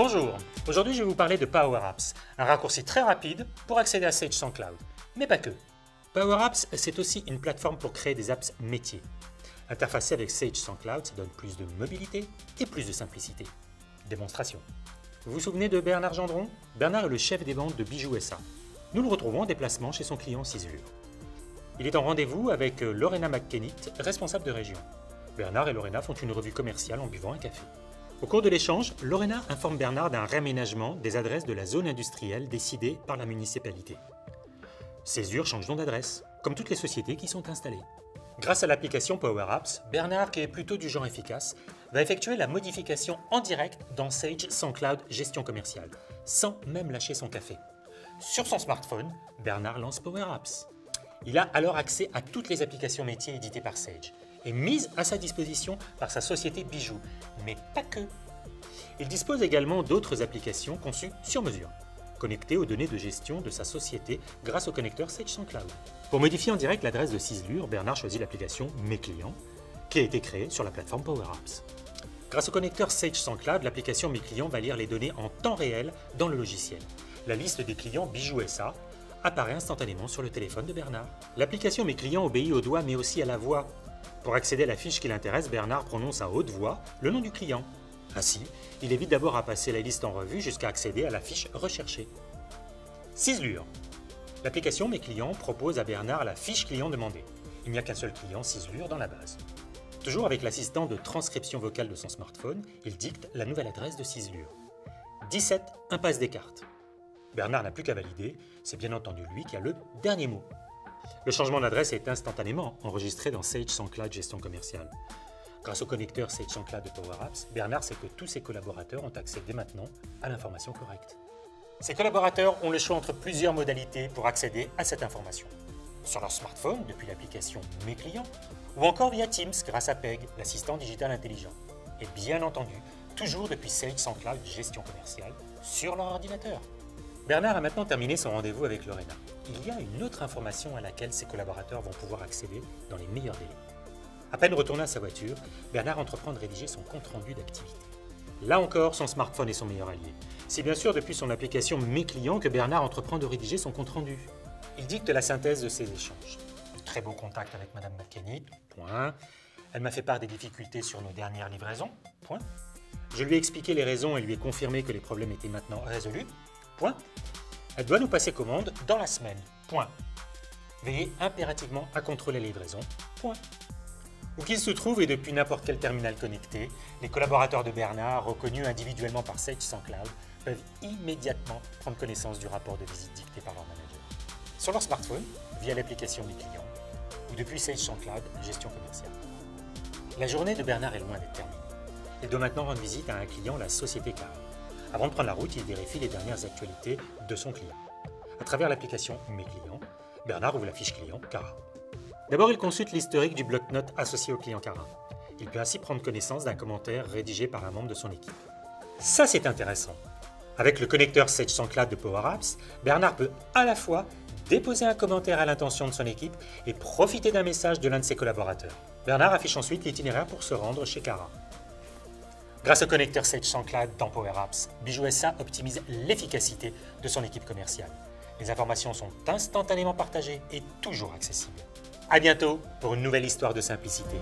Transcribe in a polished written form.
Bonjour, aujourd'hui je vais vous parler de Power Apps, un raccourci très rapide pour accéder à Sage sans Cloud. Mais pas que. Power Apps, c'est aussi une plateforme pour créer des apps métiers. Interfacé avec Sage sans Cloud, ça donne plus de mobilité et plus de simplicité. Démonstration. Vous vous souvenez de Bernard Gendron? Bernard est le chef des ventes de Bijoux SA. Nous le retrouvons en déplacement chez son client Cislure. Il est en rendez-vous avec Lorena McKennitt, responsable de région. Bernard et Lorena font une revue commerciale en buvant un café. Au cours de l'échange, Lorena informe Bernard d'un réaménagement des adresses de la zone industrielle décidée par la municipalité. Césure change donc d'adresse, comme toutes les sociétés qui sont installées. Grâce à l'application Power Apps, Bernard, qui est plutôt du genre efficace, va effectuer la modification en direct dans Sage sans Cloud Gestion commerciale, sans même lâcher son café. Sur son smartphone, Bernard lance Power Apps. Il a alors accès à toutes les applications métiers éditées par Sage et mises à sa disposition par sa société Bijoux, mais pas que. Il dispose également d'autres applications conçues sur mesure, connectées aux données de gestion de sa société grâce au connecteur Sage sans Cloud. Pour modifier en direct l'adresse de Cislure, Bernard choisit l'application Mes clients, qui a été créée sur la plateforme Power Apps. Grâce au connecteur Sage sans Cloud, l'application Mes clients va lire les données en temps réel dans le logiciel. La liste des clients Bijoux SA apparaît instantanément sur le téléphone de Bernard. L'application Mes clients obéit au doigt mais aussi à la voix. Pour accéder à la fiche qui l'intéresse, Bernard prononce à haute voix le nom du client. Ainsi, il évite d'abord à passer la liste en revue jusqu'à accéder à la fiche recherchée. Cislure. L'application Mes clients propose à Bernard la fiche client demandée. Il n'y a qu'un seul client Cislure dans la base. Toujours avec l'assistant de transcription vocale de son smartphone, il dicte la nouvelle adresse de Cislure. 17 Impasse Descartes. Bernard n'a plus qu'à valider, c'est bien entendu lui qui a le dernier mot. Le changement d'adresse est instantanément enregistré dans Sage sans Cloud Gestion commerciale. Grâce au connecteur Sage sans Cloud de Power Apps, Bernard sait que tous ses collaborateurs ont accès dès maintenant à l'information correcte. Ses collaborateurs ont le choix entre plusieurs modalités pour accéder à cette information. Sur leur smartphone, depuis l'application Mes clients, ou encore via Teams grâce à PEG, l'assistant digital intelligent. Et bien entendu, toujours depuis Sage sans Cloud Gestion commerciale, sur leur ordinateur. Bernard a maintenant terminé son rendez-vous avec Lorena. Il y a une autre information à laquelle ses collaborateurs vont pouvoir accéder dans les meilleurs délais. À peine retourné à sa voiture, Bernard entreprend de rédiger son compte-rendu d'activité. Là encore, son smartphone est son meilleur allié. C'est bien sûr depuis son application Mes clients que Bernard entreprend de rédiger son compte-rendu. Il dicte la synthèse de ses échanges. Très beau contact avec Madame McKennitt, point. Elle m'a fait part des difficultés sur nos dernières livraisons, point. Je lui ai expliqué les raisons et lui ai confirmé que les problèmes étaient maintenant résolus, point. Elle doit nous passer commande dans la semaine, point. Veillez impérativement à contrôler les livraisons, point. Où qu'ils se trouvent et depuis n'importe quel terminal connecté, les collaborateurs de Bernard, reconnus individuellement par Sage sans Cloud, peuvent immédiatement prendre connaissance du rapport de visite dicté par leur manager. Sur leur smartphone, via l'application Mes clients, ou depuis Sage sans Cloud Gestion commerciale. La journée de Bernard est loin d'être terminée. Il doit maintenant rendre visite à un client, la société Cara. Avant de prendre la route, il vérifie les dernières actualités de son client. À travers l'application Mes clients, Bernard ouvre la fiche client Cara. D'abord, il consulte l'historique du bloc-notes associé au client Cara. Il peut ainsi prendre connaissance d'un commentaire rédigé par un membre de son équipe. Ça, c'est intéressant. Avec le connecteur Sage sans Cloud de Power Apps, Bernard peut à la fois déposer un commentaire à l'intention de son équipe et profiter d'un message de l'un de ses collaborateurs. Bernard affiche ensuite l'itinéraire pour se rendre chez Cara. Grâce au connecteur Sage sans Cloud dans Power Apps, Bijoux SA optimise l'efficacité de son équipe commerciale. Les informations sont instantanément partagées et toujours accessibles. À bientôt pour une nouvelle histoire de simplicité.